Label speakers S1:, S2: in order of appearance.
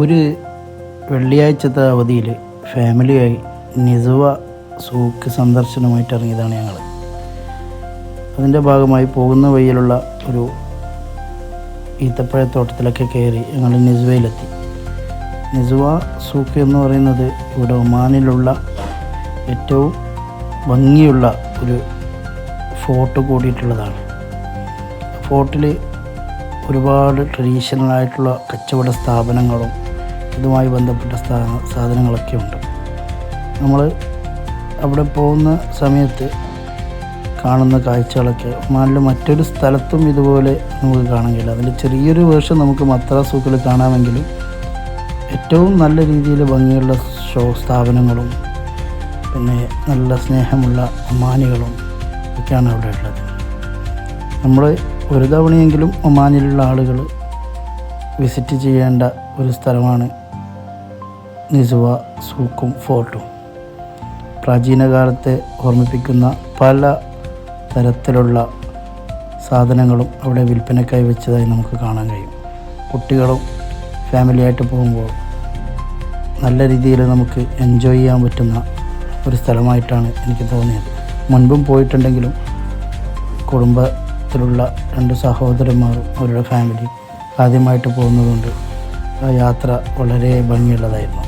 S1: ഒരു വെള്ളിയാഴ്ചത്തെ അവധിയിൽ ഫാമിലിയായി നിസുവ സൂക്ക് സന്ദർശനമായിട്ട് ഇറങ്ങിയതാണ് ഞങ്ങൾ. അതിൻ്റെ ഭാഗമായി പോകുന്ന വഴിയിലുള്ള ഒരു ഈത്തപ്പഴത്തോട്ടത്തിലൊക്കെ കയറി ഞങ്ങൾ നിസുവയിലെത്തി. നിസുവ സൂക്ക് എന്ന് പറയുന്നത് ഇവിടെ ഒമാനിലുള്ള ഏറ്റവും ഭംഗിയുള്ള ഒരു ഫോർട്ട് കൂടിയിട്ടുള്ളതാണ്. ഫോർട്ടിൽ ഒരുപാട് ട്രഡീഷണലായിട്ടുള്ള കച്ചവട സ്ഥാപനങ്ങളും ഇതുമായി ബന്ധപ്പെട്ട സാധനങ്ങളൊക്കെ ഉണ്ട്. നമ്മൾ അവിടെ പോകുന്ന സമയത്ത് കാണുന്ന കാഴ്ചകളൊക്കെ ഒമാനിൽ മറ്റൊരു സ്ഥലത്തും ഇതുപോലെ നമുക്ക് കാണാൻ കഴിയില്ല. അതിൻ്റെ ചെറിയൊരു വേർഷൻ നമുക്ക് മത്ര സൂക്കിൽ കാണാമെങ്കിലും ഏറ്റവും നല്ല രീതിയിൽ ഭംഗിയുള്ള സ്ഥാപനങ്ങളും പിന്നെ നല്ല സ്നേഹമുള്ള ഒമാനികളും ഒക്കെയാണ് അവിടെ ഉള്ളത്. നമ്മൾ ഒരു തവണയെങ്കിലും ഒമാനിലുള്ള ആളുകൾ വിസിറ്റ് ചെയ്യേണ്ട ഒരു സ്ഥലമാണ് നിസുവ സൂക്കും ഫോർട്ടും. പ്രാചീന കാലത്തെ ഓർമ്മിപ്പിക്കുന്ന പല തരത്തിലുള്ള സാധനങ്ങളും അവിടെ വിൽപ്പനയ്ക്കായി വെച്ചതായി നമുക്ക് കാണാൻ കഴിയും. കുട്ടികളും ഫാമിലിയായിട്ട് പോകുമ്പോൾ നല്ല രീതിയിൽ നമുക്ക് എൻജോയ് ചെയ്യാൻ പറ്റുന്ന ഒരു സ്ഥലമായിട്ടാണ് എനിക്ക് തോന്നിയത്. മുൻപും പോയിട്ടുണ്ടെങ്കിലും കുടുംബത്തിലുള്ള 2 സഹോദരന്മാരും അവരുടെ ഫാമിലി ആദ്യമായിട്ട് പോകുന്നതുകൊണ്ട് ആ യാത്ര വളരെ ഭംഗിയുള്ളതായിരുന്നു.